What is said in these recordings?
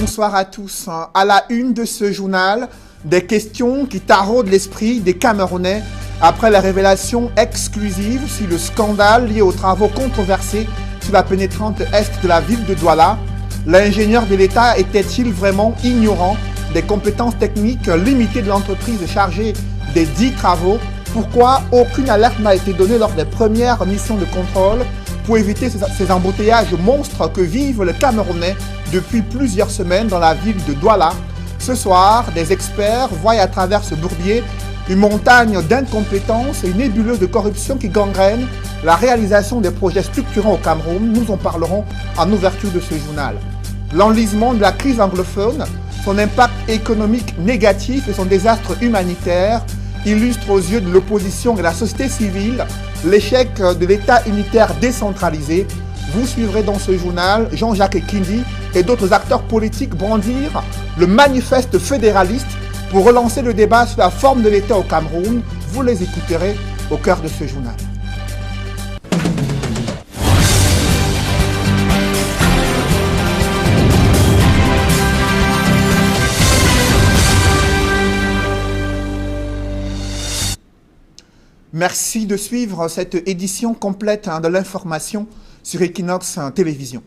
bonsoir à tous. À la une de ce journal, des questions qui taraudent l'esprit des Camerounais après la révélation exclusive sur le scandale lié aux travaux controversés sur la pénétrante est de la ville de Douala. L'ingénieur de l'État était-il vraiment ignorant des compétences techniques limitées de l'entreprise chargée des 10 travaux? Pourquoi aucune alerte n'a été donnée lors des premières missions de contrôle pour éviter ces embouteillages monstres que vivent les Camerounais depuis plusieurs semaines dans la ville de Douala? Ce soir, des experts voient à travers ce bourbier une montagne d'incompétences et une nébuleuse de corruption qui gangrène la réalisation des projets structurants au Cameroun. Nous en parlerons en ouverture de ce journal. L'enlisement de la crise anglophone, son impact économique négatif et son désastre humanitaire illustrent aux yeux de l'opposition et de la société civile l'échec de l'État unitaire décentralisé. Vous suivrez dans ce journal Jean-Jacques Ekindi et d'autres acteurs politiques brandir le manifeste fédéraliste pour relancer le débat sur la forme de l'État au Cameroun. Vous les écouterez au cœur de ce journal. Merci de suivre cette édition complète de l'information sur Equinox Télévision.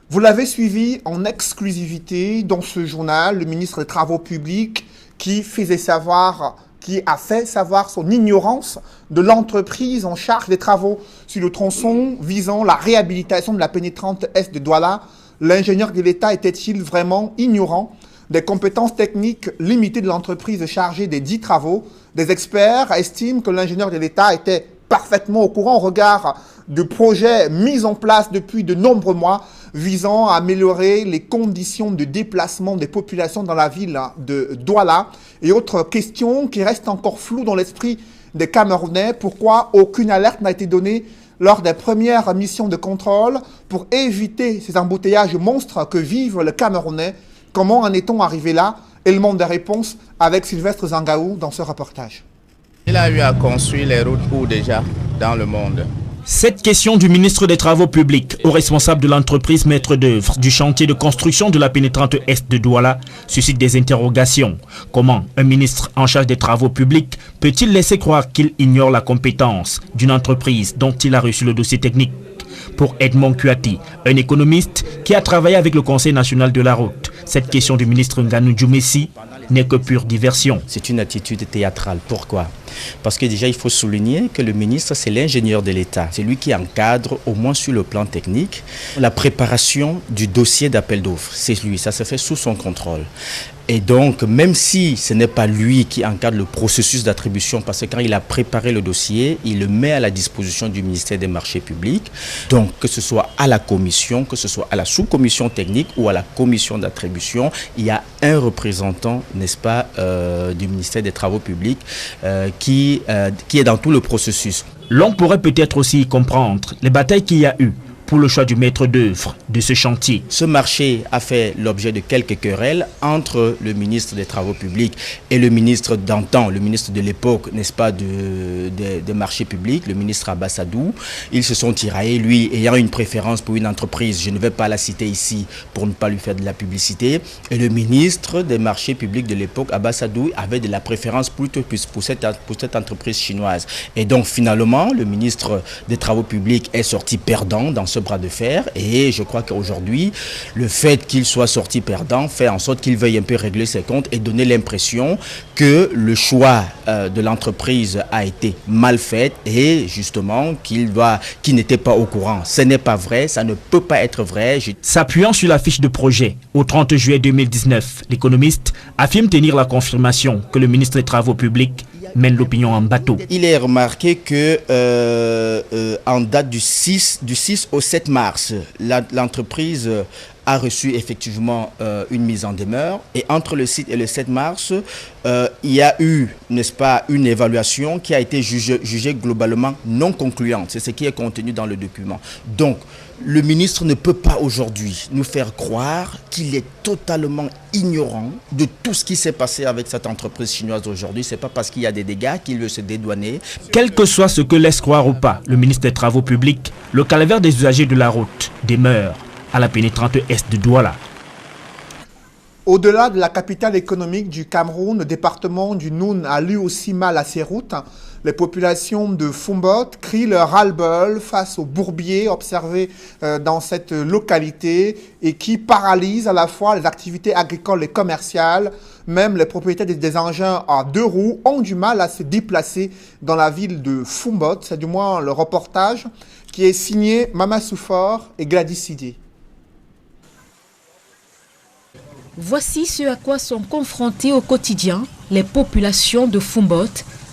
Vous l'avez suivi en exclusivité dans ce journal, le ministre des Travaux publics qui a fait savoir son ignorance de l'entreprise en charge des travaux sur le tronçon visant la réhabilitation de la pénétrante est de Douala. L'ingénieur de l'État était-il vraiment ignorant des compétences techniques limitées de l'entreprise chargée des 10 travaux? Des experts estiment que l'ingénieur de l'État était parfaitement au courant au regard de projets mis en place depuis de nombreux mois visant à améliorer les conditions de déplacement des populations dans la ville de Douala. Et autre question qui reste encore floue dans l'esprit des Camerounais, pourquoi aucune alerte n'a été donnée lors des premières missions de contrôle pour éviter ces embouteillages monstres que vivent les Camerounais? Comment en est-on arrivé là? Élément de réponse avec Sylvestre Zangaou dans ce reportage. Il a eu à construire les routes où déjà dans le monde? Cette question du ministre des Travaux publics au responsable de l'entreprise maître d'œuvre du chantier de construction de la pénétrante est de Douala suscite des interrogations. Comment un ministre en charge des travaux publics peut-il laisser croire qu'il ignore la compétence d'une entreprise dont il a reçu le dossier technique? Pour Edmond Kuati, un économiste qui a travaillé avec le Conseil national de la route, cette question du ministre Nganou Djoumessi n'est que pure diversion. C'est une attitude théâtrale. Pourquoi? Parce que déjà, il faut souligner que le ministre, c'est l'ingénieur de l'État. C'est lui qui encadre, au moins sur le plan technique, la préparation du dossier d'appel d'offres. C'est lui, ça se fait sous son contrôle. Et donc, même si ce n'est pas lui qui encadre le processus d'attribution, parce que quand il a préparé le dossier, il le met à la disposition du ministère des Marchés publics. Donc, que ce soit à la commission, que ce soit à la sous-commission technique ou à la commission d'attribution, il y a un représentant, n'est-ce pas, du ministère des Travaux publics qui est dans tout le processus. L'on pourrait peut-être aussi comprendre les batailles qu'il y a eu pour le choix du maître d'œuvre de ce chantier. Ce marché a fait l'objet de quelques querelles entre le ministre des Travaux publics et le ministre d'antan, le ministre de l'époque, n'est-ce pas, des marchés publics, le ministre Abassadou. Ils se sont tiraillés, lui ayant une préférence pour une entreprise, je ne vais pas la citer ici pour ne pas lui faire de la publicité, et le ministre des marchés publics de l'époque, Abassadou, avait de la préférence plutôt pour cette entreprise chinoise. Et donc finalement, le ministre des Travaux publics est sorti perdant dans ce bras de fer, et je crois qu'aujourd'hui le fait qu'il soit sorti perdant fait en sorte qu'il veuille un peu régler ses comptes et donner l'impression que le choix de l'entreprise a été mal fait et justement qu'il n'était pas au courant. Ce n'est pas vrai, ça ne peut pas être vrai. S'appuyant sur la fiche de projet au 30 juillet 2019, l'économiste affirme tenir la confirmation que le ministre des Travaux publics mène l'opinion en bateau. Il est remarqué que en date du 6 au 7 mars, l'entreprise a reçu effectivement une mise en demeure, et entre le 6 et le 7 mars, il y a eu, n'est-ce pas, une évaluation qui a été jugée globalement non concluante. C'est ce qui est contenu dans le document. Donc, le ministre ne peut pas aujourd'hui nous faire croire qu'il est totalement ignorant de tout ce qui s'est passé avec cette entreprise chinoise aujourd'hui. Ce n'est pas parce qu'il y a des dégâts qu'il veut se dédouaner. Quel que soit ce que laisse croire ou pas le ministre des Travaux publics, le calvaire des usagers de la route demeure à la pénétrante est de Douala. Au-delà de la capitale économique du Cameroun, le département du Noun a lui aussi mal à ses routes. Les populations de Foumbot crient leur ras-le-bol face aux bourbiers observés dans cette localité et qui paralysent à la fois les activités agricoles et commerciales. Même les propriétaires des engins à 2 roues ont du mal à se déplacer dans la ville de Foumbot. C'est du moins le reportage qui est signé Mama Soufor et Gladys Sidi. Voici ce à quoi sont confrontées au quotidien les populations de Foumbot,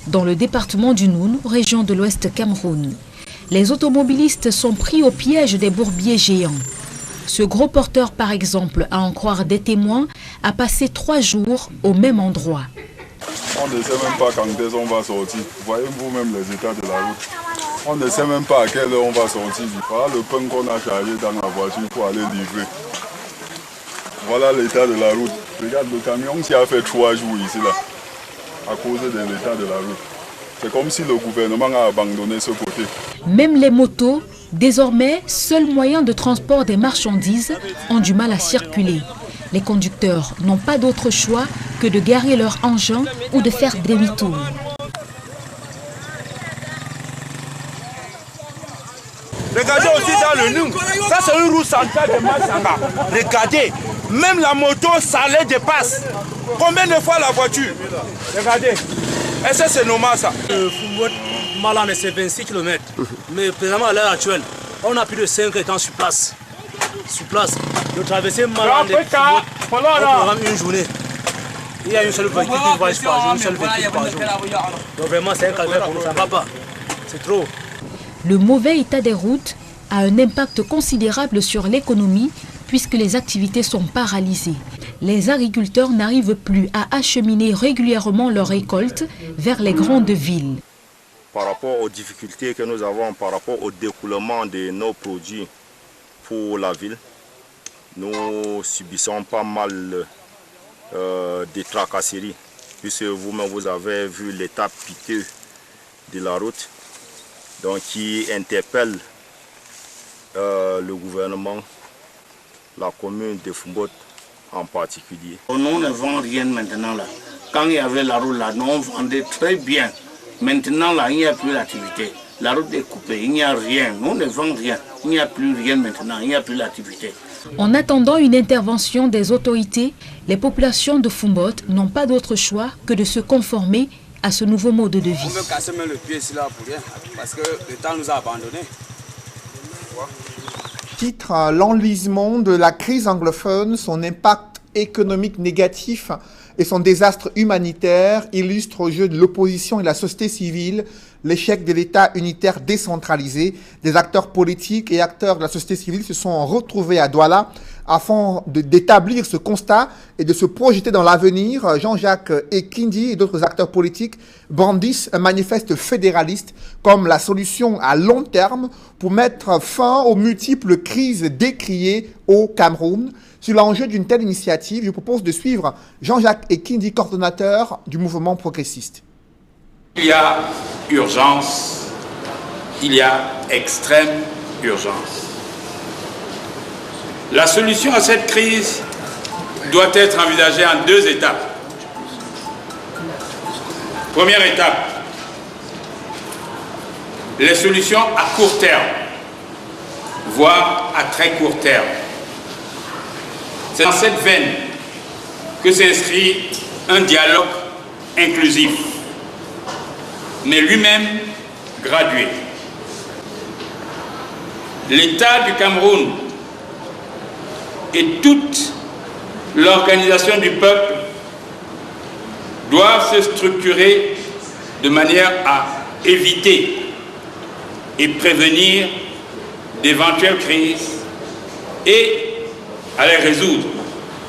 dans le département du Noun, région de l'Ouest Cameroun. Les automobilistes sont pris au piège des bourbiers géants. Ce gros porteur, par exemple, à en croire des témoins, a passé 3 jours au même endroit. On ne sait même pas quand est-ce qu'on va sortir. Voyez vous-même les états de la route. On ne sait même pas à quelle heure on va sortir. Voilà le pain qu'on a chargé dans la voiture pour aller livrer. Voilà l'état de la route. Regarde le camion qui a fait 3 jours ici là, à cause de l'état de la route. C'est comme si le gouvernement a abandonné ce côté. Même les motos, désormais seul moyen de transport des marchandises, ont du mal à circuler. Les conducteurs n'ont pas d'autre choix que de garer leur engin ou de faire demi-tour. Regardez aussi dans le Noun, ça c'est une route centrale de Massanga. Regardez, même la moto, ça les dépasse. Combien de fois la voiture? Regardez, est-ce que c'est normal ça? Malan, c'est 26 km. Mais présentement à l'heure actuelle, on a plus de 5 temps sur place. Sur place, de traverser Malan, on programme une journée. Il y a une seule véhicule qui va par jour, une seule véhicule par jour. Donc vraiment, c'est un calvaire pour nous, ça ne va pas. C'est trop. Le mauvais état des routes a un impact considérable sur l'économie puisque les activités sont paralysées. Les agriculteurs n'arrivent plus à acheminer régulièrement leurs récoltes vers les grandes villes. Par rapport aux difficultés que nous avons, par rapport au découlement de nos produits pour la ville, nous subissons pas mal de tracasseries, puisque vous-même vous avez vu l'état piteux de la route, donc qui interpelle le gouvernement, la commune de Foumbot en particulier. Nous ne vendons rien maintenant là. Quand il y avait la route là, nous on vendait très bien. Maintenant là, il n'y a plus d'activité. La route est coupée, il n'y a rien. Nous ne vendons rien. Il n'y a plus rien maintenant, il n'y a plus d'activité. En attendant une intervention des autorités, les populations de Foumbot n'ont pas d'autre choix que de se conformer à ce nouveau mode de vie. On veut casser même le pied ici là pour rien, parce que le temps nous a abandonnés. Titre, l'enlisement de la crise anglophone, son impact économique négatif et son désastre humanitaire illustrent au jeu de l'opposition et de la société civile l'échec de l'État unitaire décentralisé. Des acteurs politiques et acteurs de la société civile se sont retrouvés à Douala afin d'établir ce constat et de se projeter dans l'avenir. Jean-Jacques Ekindi et d'autres acteurs politiques brandissent un manifeste fédéraliste comme la solution à long terme pour mettre fin aux multiples crises décriées au Cameroun. Sur l'enjeu d'une telle initiative, je propose de suivre Jean-Jacques Ekindi, coordonnateur du mouvement progressiste. Il y a urgence, il y a extrême urgence. La solution à cette crise doit être envisagée en 2 étapes. Première étape, les solutions à court terme, voire à très court terme. C'est dans cette veine que s'inscrit un dialogue inclusif, mais lui-même gradué. L'État du Cameroun et toute l'organisation du peuple doivent se structurer de manière à éviter et prévenir d'éventuelles crises et à les résoudre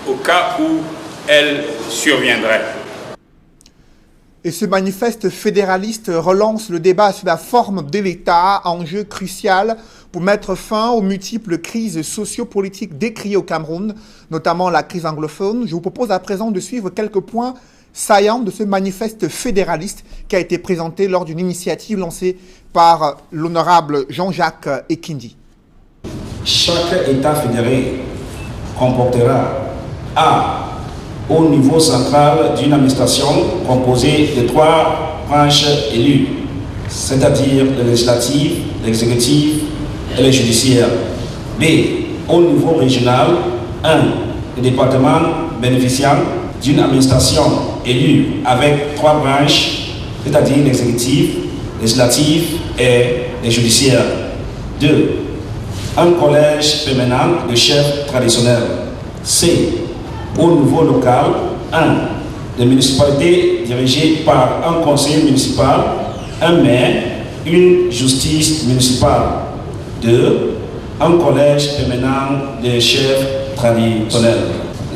au cas où elles surviendraient. Et ce manifeste fédéraliste relance le débat sur la forme de l'État, enjeu crucial pour mettre fin aux multiples crises sociopolitiques décriées au Cameroun, notamment la crise anglophone. Je vous propose à présent de suivre quelques points saillants de ce manifeste fédéraliste qui a été présenté lors d'une initiative lancée par l'honorable Jean-Jacques Ekindi. Chaque État fédéré comportera A. au niveau central d'une administration composée de 3 branches élues, c'est-à-dire le législatif, l'exécutif et le judiciaire. B. Au niveau régional, 1. Le département bénéficiant d'une administration élue avec 3 branches, c'est-à-dire l'exécutif, législatif et le judiciaire. 2. Un collège permanent de chefs traditionnels. C. Au niveau local, 1. Les municipalités dirigées par un conseiller municipal, un maire, une justice municipale. 2. Un collège permanent de chefs traditionnels.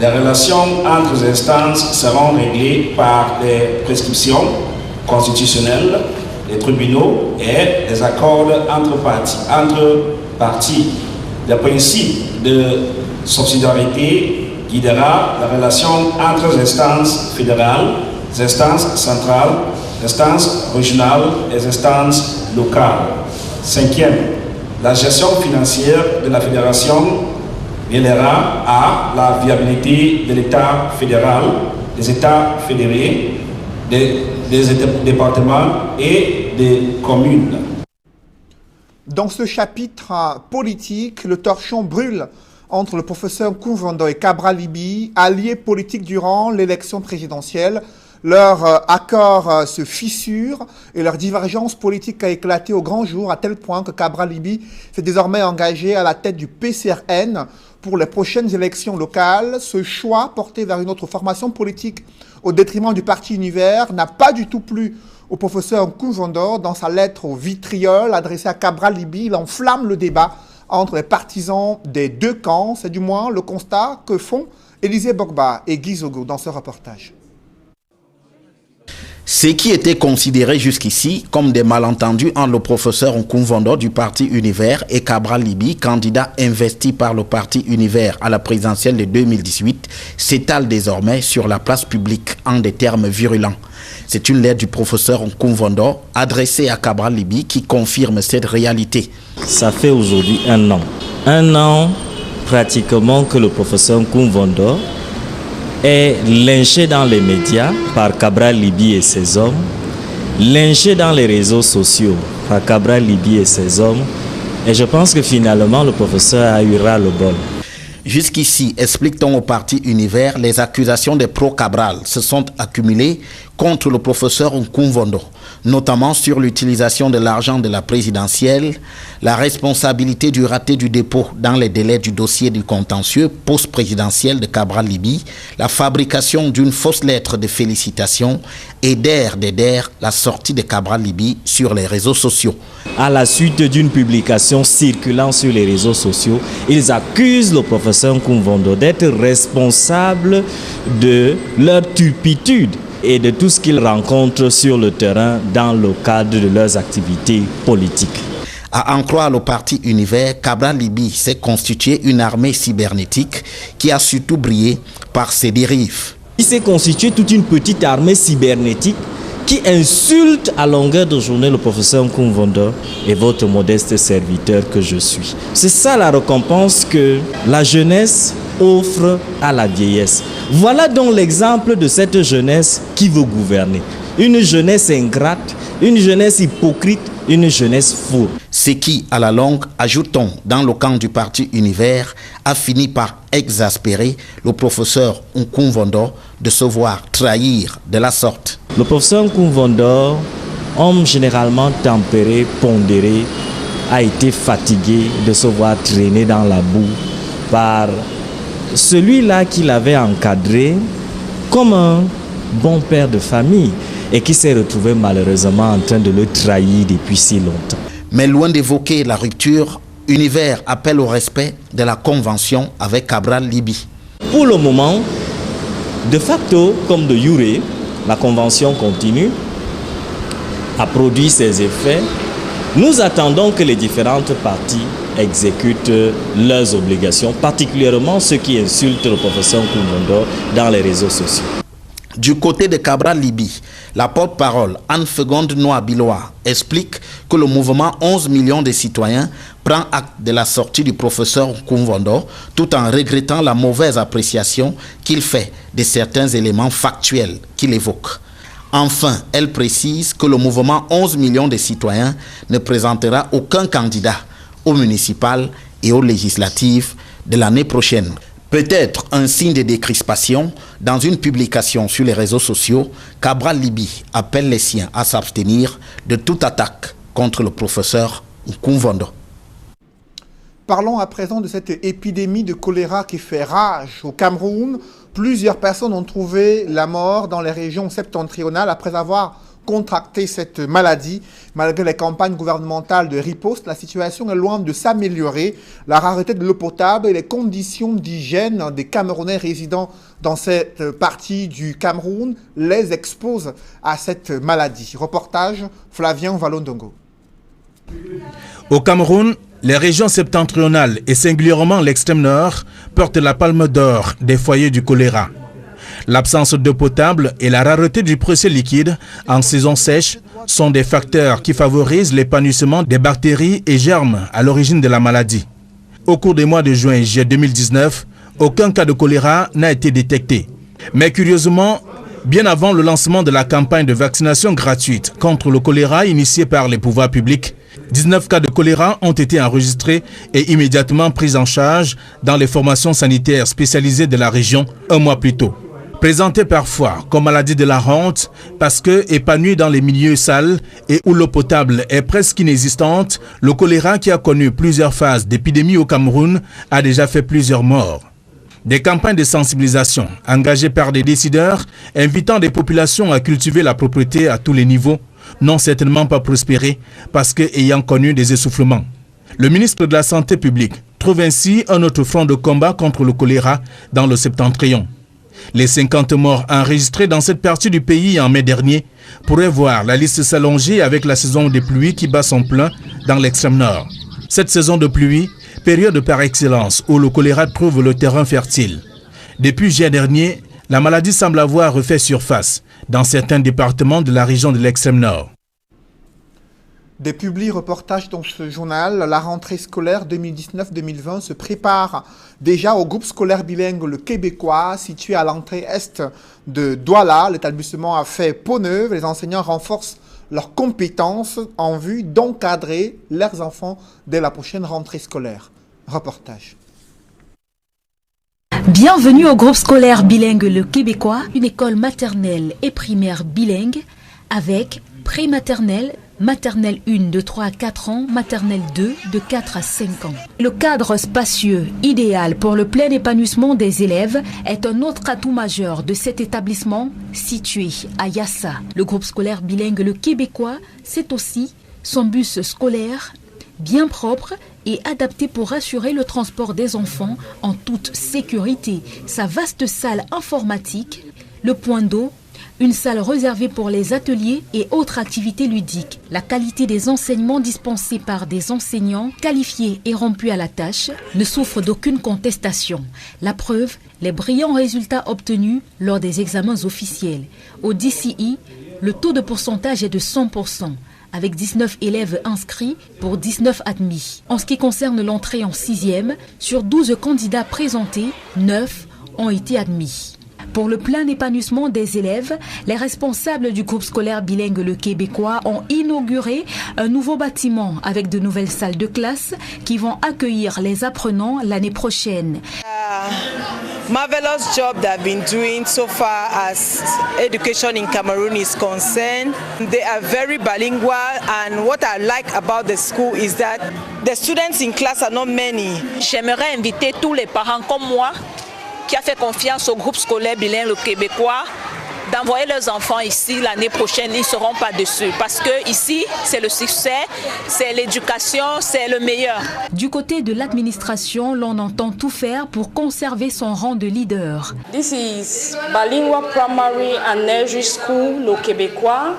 Les relations entre les instances seront réglées par les prescriptions constitutionnelles, les tribunaux et les accords entre parties. Le principe de subsidiarité guidera la relation entre les instances fédérales, les instances centrales, les instances régionales et les instances locales. 5e, la gestion financière de la fédération veillera à la viabilité de l'État fédéral, des États fédérés, des départements et des communes. Dans ce chapitre politique, le torchon brûle entre le professeur Nkoumvondo et Cabral Libye, alliés politiques durant l'élection présidentielle. Leur accord se fissure et leur divergence politique a éclaté au grand jour, à tel point que Cabral Libye s'est désormais engagé à la tête du PCRN pour les prochaines élections locales. Ce choix, porté vers une autre formation politique au détriment du parti Univers, n'a pas du tout plu au professeur Nkoumvondo. Dans sa lettre au vitriol adressée à Cabral Libye, il enflamme le débat entre les partisans des deux camps. C'est du moins le constat que font Élisée Bogba et Guy Zogo dans ce reportage. Ce qui était considéré jusqu'ici comme des malentendus entre le professeur Nkoumvondo du parti Univers et Cabral Libye, candidat investi par le parti Univers à la présidentielle de 2018, s'étale désormais sur la place publique en des termes virulents. C'est une lettre du professeur Nkoumvondo adressée à Cabral Libye qui confirme cette réalité. Ça fait aujourd'hui 1 an. 1 an pratiquement que le professeur Nkoumvondo est lynché dans les médias par Cabral Libye et ses hommes, lynché dans les réseaux sociaux par Cabral Libye et ses hommes, et je pense que finalement le professeur a eu ras-le-bol. Jusqu'ici, explique-t-on au parti Univers, les accusations des pro-Cabral se sont accumulées contre le professeur Nkoumvondo, notamment sur l'utilisation de l'argent de la présidentielle, la responsabilité du raté du dépôt dans les délais du dossier du contentieux post-présidentiel de Cabral Libye, la fabrication d'une fausse lettre de félicitations et d'aider la sortie de Cabral Libye sur les réseaux sociaux. À la suite d'une publication circulant sur les réseaux sociaux, ils accusent le professeur Nkoumvondo d'être responsable de leur turpitude et de tout ce qu'ils rencontrent sur le terrain dans le cadre de leurs activités politiques. À en croire le parti Univers, Cabral Libye s'est constitué une armée cybernétique qui a surtout brillé par ses dérives. Il s'est constitué toute une petite armée cybernétique qui insulte à longueur de journée le professeur Nkoumvondo et votre modeste serviteur que je suis. C'est ça la récompense que la jeunesse offre à la vieillesse. Voilà donc l'exemple de cette jeunesse qui veut gouverner. Une jeunesse ingrate, une jeunesse hypocrite, une jeunesse fourbe. Ce qui, à la longue, ajoutons dans le camp du parti Univers, a fini par exaspérer le professeur Nkoumvondo de se voir trahir de la sorte. Le professeur Nkoumvondo, homme généralement tempéré, pondéré, a été fatigué de se voir traîner dans la boue par celui-là qu'il avait encadré comme un bon père de famille et qui s'est retrouvé malheureusement en train de le trahir depuis si longtemps. Mais loin d'évoquer la rupture, Univers appelle au respect de la convention avec Cabral Libye. Pour le moment, de facto comme de jure, la convention continue, a produit ses effets. Nous attendons que les différentes parties exécutent leurs obligations, particulièrement ceux qui insultent le professeur Nkoumvondo dans les réseaux sociaux. Du côté de Cabral Libye, la porte-parole Anne-Fegonde Noa-Biloa explique que le mouvement 11 millions de citoyens prend acte de la sortie du professeur Nkumvondo tout en regrettant la mauvaise appréciation qu'il fait de certains éléments factuels qu'il évoque. Enfin, elle précise que le mouvement 11 millions de citoyens ne présentera aucun candidat aux municipales et aux législatives de l'année prochaine. Peut-être un signe de décrispation, dans une publication sur les réseaux sociaux, Cabral Libye appelle les siens à s'abstenir de toute attaque contre le professeur Nkumvondo. Parlons à présent de cette épidémie de choléra qui fait rage au Cameroun. Plusieurs personnes ont trouvé la mort dans les régions septentrionales après avoir contracté cette maladie. Malgré les campagnes gouvernementales de riposte, la situation est loin de s'améliorer. La rareté de l'eau potable et les conditions d'hygiène des Camerounais résidant dans cette partie du Cameroun les exposent à cette maladie. Reportage Flavien Valondongo. Au Cameroun, les régions septentrionales et singulièrement l'extrême nord portent la palme d'or des foyers du choléra. L'absence d'eau potable et la rareté du précieux liquide en saison sèche sont des facteurs qui favorisent l'épanouissement des bactéries et germes à l'origine de la maladie. Au cours des mois de juin et juillet 2019, aucun cas de choléra n'a été détecté. Mais curieusement, bien avant le lancement de la campagne de vaccination gratuite contre le choléra initiée par les pouvoirs publics, 19 cas de choléra ont été enregistrés et immédiatement pris en charge dans les formations sanitaires spécialisées de la région un mois plus tôt. Présenté parfois comme maladie de la honte parce que épanoui dans les milieux sales et où l'eau potable est presque inexistante, le choléra qui a connu plusieurs phases d'épidémie au Cameroun a déjà fait plusieurs morts. Des campagnes de sensibilisation engagées par des décideurs invitant des populations à cultiver la propreté à tous les niveaux n'ont certainement pas prospéré parce que ayant connu des essoufflements. Le ministre de la Santé publique trouve ainsi un autre front de combat contre le choléra dans le septentrion. Les 50 morts enregistrés dans cette partie du pays en mai dernier pourraient voir la liste s'allonger avec la saison des pluies qui bat son plein dans l'extrême nord. Cette saison de pluie, période par excellence où le choléra trouve le terrain fertile. Depuis juillet dernier, la maladie semble avoir refait surface dans certains départements de la région de l'extrême nord. Des publi-reportages dans ce journal, la rentrée scolaire 2019-2020 se prépare déjà au groupe scolaire bilingue Le Québécois, situé à l'entrée est de Douala. L'établissement a fait peau neuve. Les enseignants renforcent leurs compétences en vue d'encadrer leurs enfants dès la prochaine rentrée scolaire. Reportage. Bienvenue au groupe scolaire bilingue Le Québécois, une école maternelle et primaire bilingue avec pré-maternelle, maternelle 1 de 3 à 4 ans, maternelle 2 de 4 à 5 ans. Le cadre spacieux, idéal pour le plein épanouissement des élèves, est un autre atout majeur de cet établissement situé à Yassa. Le groupe scolaire bilingue Le Québécois, c'est aussi son bus scolaire bien propre et adapté pour assurer le transport des enfants en toute sécurité. Sa vaste salle informatique, le point d'eau, une salle réservée pour les ateliers et autres activités ludiques. La qualité des enseignements dispensés par des enseignants qualifiés et rompus à la tâche ne souffre d'aucune contestation. La preuve, les brillants résultats obtenus lors des examens officiels. Au DCI, le taux de pourcentage est de 100%. Avec 19 élèves inscrits pour 19 admis. En ce qui concerne l'entrée en 6e, sur 12 candidats présentés, 9 ont été admis. Pour le plein épanouissement des élèves, les responsables du groupe scolaire bilingue Le Québécois ont inauguré un nouveau bâtiment avec de nouvelles salles de classe qui vont accueillir les apprenants l'année prochaine. Marvelous job they've been doing so far as education in Cameroon is concerned. They are very bilingual, and what I like about the school is that the students in class are not many. J'aimerais inviter tous les parents comme moi qui a fait confiance au groupe scolaire bilingue Le Québécois d'envoyer leurs enfants ici l'année prochaine. Ils ne seront pas déçus parce que ici c'est le succès, c'est l'éducation, c'est le meilleur. Du côté de l'administration, l'on entend tout faire pour conserver son rang de leader. This is Bilingual Primary and Nursery School Le Québécois.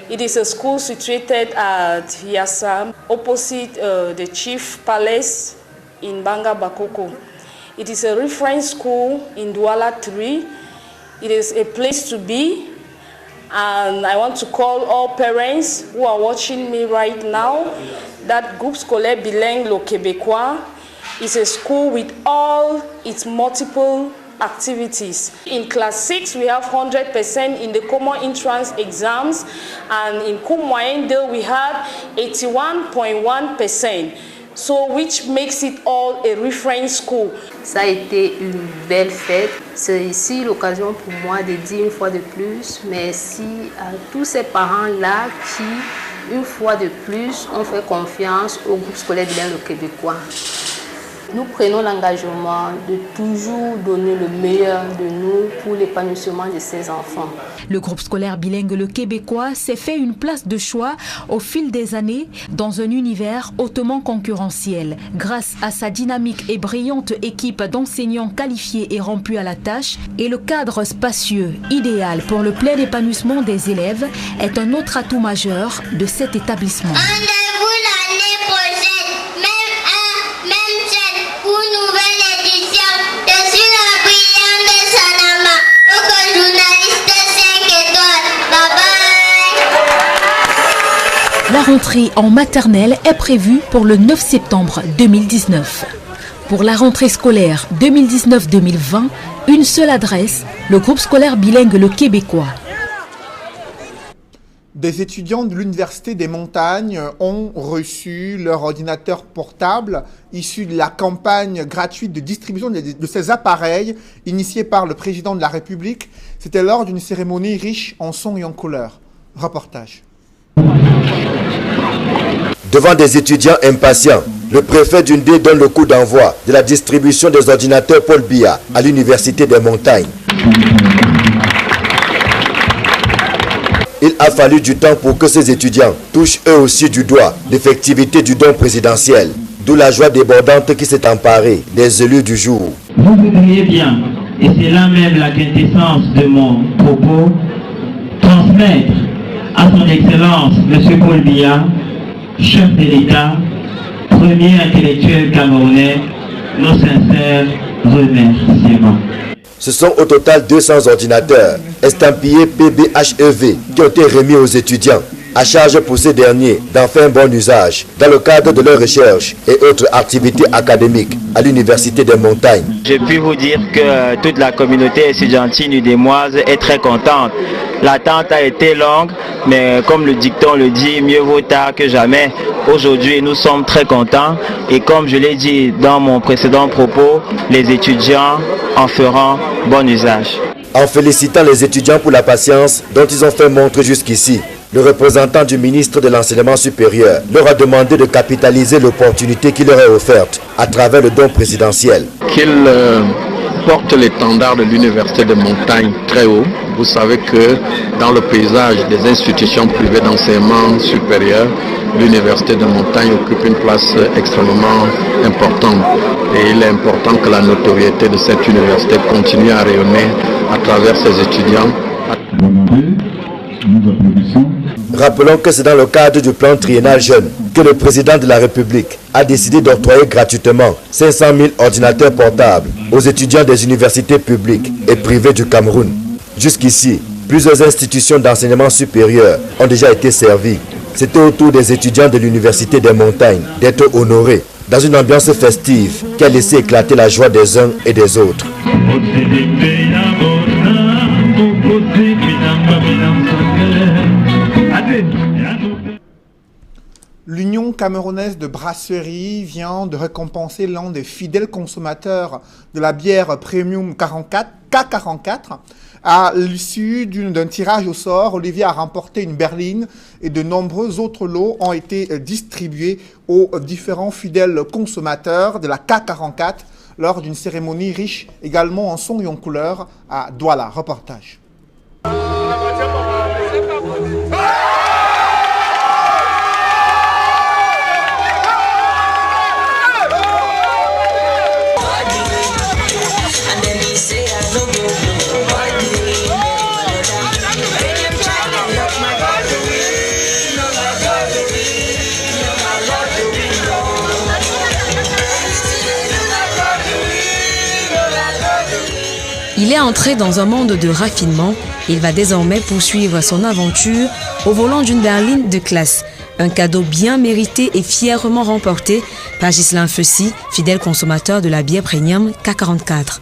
It is a school situated at Yassa, opposite the Chief Palace in Banga Bakoko. It is a reference school in Douala 3. It is a place to be, and I want to call all parents who are watching me right now that Groupe Scolaire Bilingue Le Québécois is a school with all its multiple activities. In class 6, we have 100% in the common entrance exams, and in cours moyen 2, we have 81.1%. So, which makes it all a reference school. Ça a été une belle fête. C'est ici l'occasion pour moi de dire une fois de plus merci à tous ces parents-là qui, une fois de plus, ont fait confiance au groupe scolaire bilingue Le Québécois. Nous prenons l'engagement de toujours donner le meilleur de nous pour l'épanouissement de ces enfants. Le groupe scolaire bilingue Le Québécois s'est fait une place de choix au fil des années dans un univers hautement concurrentiel. Grâce à sa dynamique et brillante équipe d'enseignants qualifiés et rompus à la tâche, et le cadre spacieux, idéal pour le plein épanouissement des élèves, est un autre atout majeur de cet établissement. La rentrée en maternelle est prévue pour le 9 septembre 2019. Pour la rentrée scolaire 2019-2020, une seule adresse, le groupe scolaire bilingue Le Québécois. Des étudiants de l'Université des Montagnes ont reçu leur ordinateur portable issu de la campagne gratuite de distribution de ces appareils initiée par le président de la République. C'était lors d'une cérémonie riche en sons et en couleurs. Reportage. Devant des étudiants impatients, le préfet d'Undé donne le coup d'envoi de la distribution des ordinateurs Paul Biya à l'Université des Montagnes. Il a fallu du temps pour que ces étudiants touchent eux aussi du doigt l'effectivité du don présidentiel, d'où la joie débordante qui s'est emparée des élus du jour. Vous voudriez bien, et c'est là même la quintessence de mon propos, transmettre à son Excellence M. Paul Biya, chef de l'État, premier intellectuel camerounais, nos sincères remerciements. Ce sont au total 200 ordinateurs estampillés PBHEV qui ont été remis aux étudiants, à charge pour ces derniers d'en faire un bon usage dans le cadre de leurs recherches et autres activités académiques à l'Université des Montagnes. Je puis vous dire que toute la communauté étudiantine udémoise est très contente. L'attente a été longue, mais comme le dicton le dit, mieux vaut tard que jamais. Aujourd'hui, nous sommes très contents et comme je l'ai dit dans mon précédent propos, les étudiants en feront bon usage. En félicitant les étudiants pour la patience dont ils ont fait montre jusqu'ici, le représentant du ministre de l'Enseignement supérieur leur a demandé de capitaliser l'opportunité qui leur est offerte à travers le don présidentiel. Qu'ils portent l'étendard de l'Université de Montagnes très haut. Vous savez que dans le paysage des institutions privées d'enseignement supérieur, l'Université de Montagnes occupe une place extrêmement importante. Et il est important que la notoriété de cette université continue à rayonner à travers ses étudiants. Rappelons que c'est dans le cadre du plan triennal jeune que le président de la République a décidé d'octroyer gratuitement 500 000 ordinateurs portables aux étudiants des universités publiques et privées du Cameroun. Jusqu'ici, plusieurs institutions d'enseignement supérieur ont déjà été servies. C'était au tour des étudiants de l'Université des Montagnes d'être honorés dans une ambiance festive qui a laissé éclater la joie des uns et des autres. L'Union camerounaise de brasserie vient de récompenser l'un des fidèles consommateurs de la bière Premium 44, K44. À l'issue d'un tirage au sort, Olivier a remporté une berline et de nombreux autres lots ont été distribués aux différents fidèles consommateurs de la K44 lors d'une cérémonie riche également en sons et en couleurs à Douala. Reportage. Il est entré dans un monde de raffinement. Il va désormais poursuivre son aventure au volant d'une berline de classe. Un cadeau bien mérité et fièrement remporté par Ghislain Feussy, fidèle consommateur de la bière premium K44.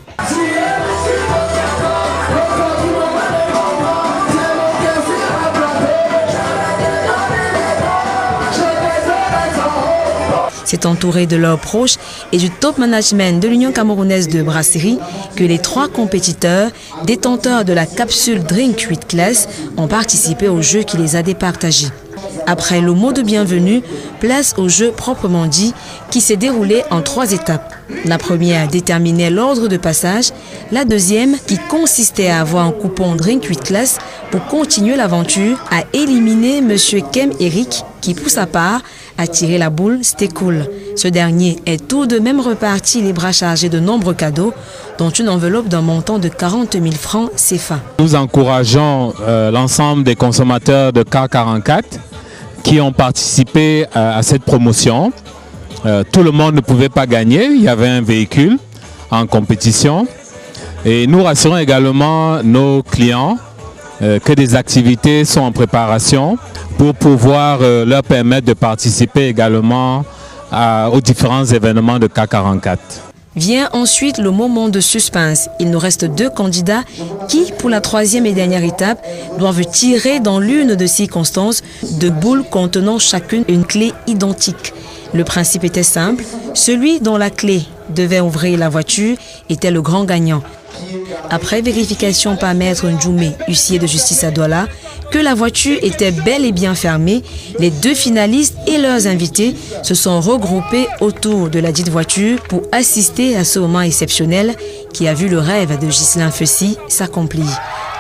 C'est entouré de leurs proches et du top management de l'Union camerounaise de brasserie que les 3 compétiteurs, détenteurs de la capsule Drink 8 Class, ont participé au jeu qui les a départagés. Après le mot de bienvenue, place au jeu proprement dit qui s'est déroulé en 3 étapes. La première déterminait l'ordre de passage, la deuxième qui consistait à avoir un coupon Drink 8 Class pour continuer l'aventure, à éliminer M. Kem Eric qui pour sa part a tiré la boule C'était cool. Ce dernier est tout de même reparti les bras chargés de nombreux cadeaux, dont une enveloppe d'un montant de 40 000 francs CFA. Nous encourageons l'ensemble des consommateurs de K44 qui ont participé à cette promotion. Tout le monde ne pouvait pas gagner, il y avait un véhicule en compétition. Et nous rassurons également nos clients que des activités sont en préparation pour pouvoir leur permettre de participer également aux différents événements de K44. Vient ensuite le moment de suspense. Il nous reste 2 candidats qui, pour la 3e et dernière étape, doivent tirer dans l'une de circonstances 2 boules contenant chacune une clé identique. Le principe était simple, celui dont la clé devait ouvrir la voiture était le grand gagnant. Après vérification par maître Ndjoumé, huissier de justice à Douala, que la voiture était bel et bien fermée, les 2 finalistes et leurs invités se sont regroupés autour de la dite voiture pour assister à ce moment exceptionnel qui a vu le rêve de Ghislain Feussy s'accomplir.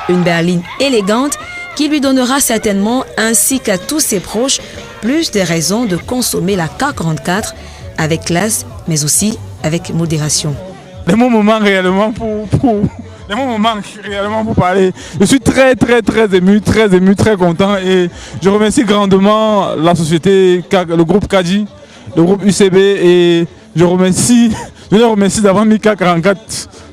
Une berline élégante qui lui donnera certainement, ainsi qu'à tous ses proches, plus de raisons de consommer la K44 avec classe, mais aussi avec modération. Les mots me manquent réellement pour parler. Je suis très ému, très content et je remercie grandement la société, le groupe Kadi, le groupe UCB et je les remercie d'avoir mis K44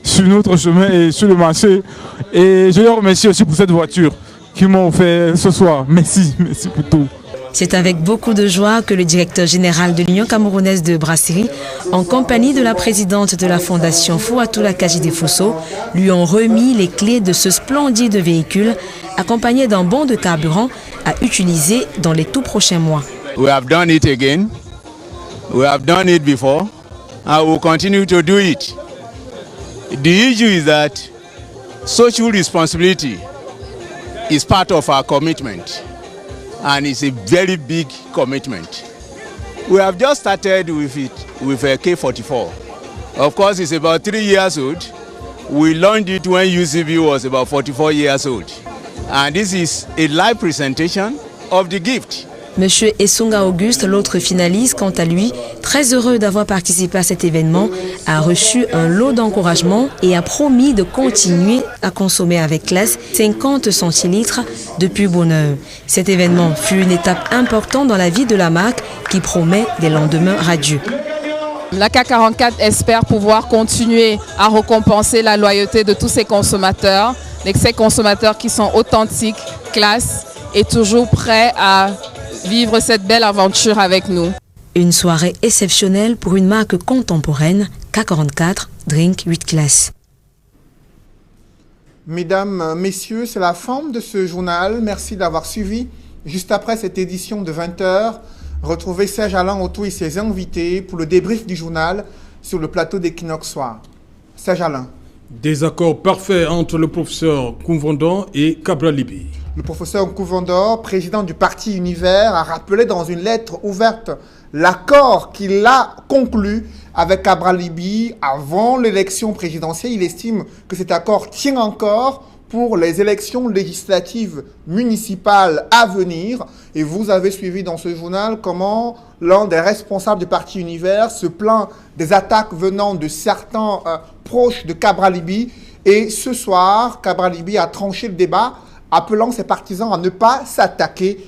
sur notre chemin et sur le marché et je les remercie aussi pour cette voiture qu'ils m'ont offert ce soir. Merci pour tout. C'est avec beaucoup de joie que le directeur général de l'Union camerounaise de brasserie, en compagnie de la présidente de la fondation Fouatoula Kajide Fosso, lui ont remis les clés de ce splendide véhicule, accompagné d'un bon de carburant à utiliser dans les tout prochains mois. We have done it again. We have done it before. I will continue to do it. The issue is that social responsibility is part of our commitment. And it's a very big commitment. We have just started with it with a K44. Of course, it's about 3 years old. We launched it when UCB was about 44 years old. And this is a live presentation of the gift. Monsieur Essunga Auguste, l'autre finaliste, quant à lui, très heureux d'avoir participé à cet événement, a reçu un lot d'encouragement et a promis de continuer à consommer avec classe 50 centilitres de pur bonheur. Cet événement fut une étape importante dans la vie de la marque qui promet des lendemains radieux. La K44 espère pouvoir continuer à récompenser la loyauté de tous ses consommateurs qui sont authentiques, classe et toujours prêts à vivre cette belle aventure avec nous. Une soirée exceptionnelle pour une marque contemporaine, K44 Drink 8 Class. Mesdames, messieurs, c'est la fin de ce journal. Merci d'avoir suivi. Juste après cette édition de 20h, retrouvez Serge Alain Autou et ses invités pour le débrief du journal sur le plateau d'Equinox Soir. Serge Alain. Désaccord parfait entre le professeur Koumvondor et Cabral Libby. Le professeur Koumvondor, président du parti Univers, a rappelé dans une lettre ouverte l'accord qu'il a conclu avec Cabral Libby avant l'élection présidentielle. Il estime que cet accord tient encore pour les élections législatives municipales à venir. Et vous avez suivi dans ce journal comment l'un des responsables du parti Univers se plaint des attaques venant de certains proches de Cabral Libby. Et ce soir, Cabral Libby a tranché le débat, appelant ses partisans à ne pas s'attaquer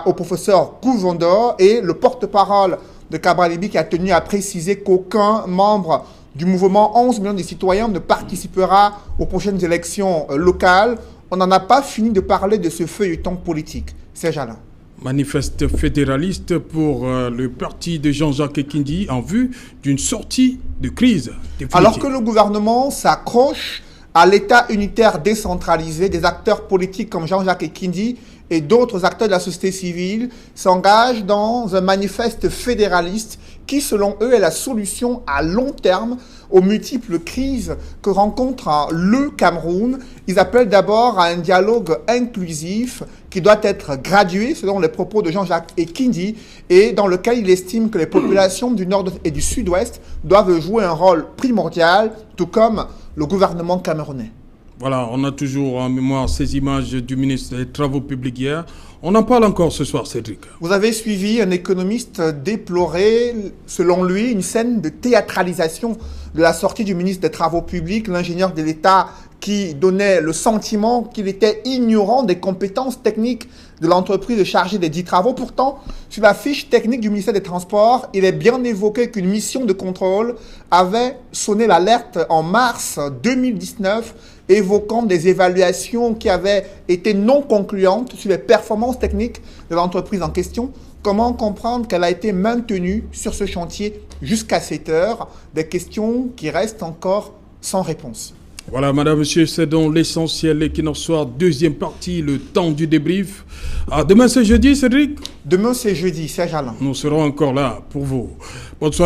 au professeur Koumvondor et le porte-parole de Cabral Libby qui a tenu à préciser qu'aucun membre du mouvement 11 millions de citoyens ne participera aux prochaines élections locales. On n'en a pas fini de parler de ce feuilleton politique. Serge Alain. Manifeste fédéraliste pour le parti de Jean-Jacques Ekindi en vue d'une sortie de crise définitive. Alors que le gouvernement s'accroche à l'État unitaire décentralisé, des acteurs politiques comme Jean-Jacques Ekindi et d'autres acteurs de la société civile s'engagent dans un manifeste fédéraliste qui, selon eux, est la solution à long terme aux multiples crises que rencontre le Cameroun. Ils appellent d'abord à un dialogue inclusif qui doit être gradué, selon les propos de Jean-Jacques Ekindi, et dans lequel il estime que les populations du Nord et du Sud-Ouest doivent jouer un rôle primordial, tout comme le gouvernement camerounais. Voilà, on a toujours en mémoire ces images du ministre des Travaux publics hier. On en parle encore ce soir, Cédric. Vous avez suivi un économiste déplorer, selon lui, une scène de théâtralisation de la sortie du ministre des Travaux publics, l'ingénieur de l'État qui donnait le sentiment qu'il était ignorant des compétences techniques de l'entreprise chargée des 10 travaux. Pourtant, sur la fiche technique du ministère des Transports, il est bien évoqué qu'une mission de contrôle avait sonné l'alerte en mars 2019, évoquant des évaluations qui avaient été non concluantes sur les performances techniques de l'entreprise en question. Comment comprendre qu'elle a été maintenue sur ce chantier jusqu'à cette heure? Des questions qui restent encore sans réponse. Voilà, madame, monsieur, c'est donc l'essentiel. Equinox Soir, deuxième partie, le temps du débrief. Demain, c'est jeudi, Cédric? Demain, c'est jeudi, Serge Alain. Nous serons encore là pour vous. Bonne soirée.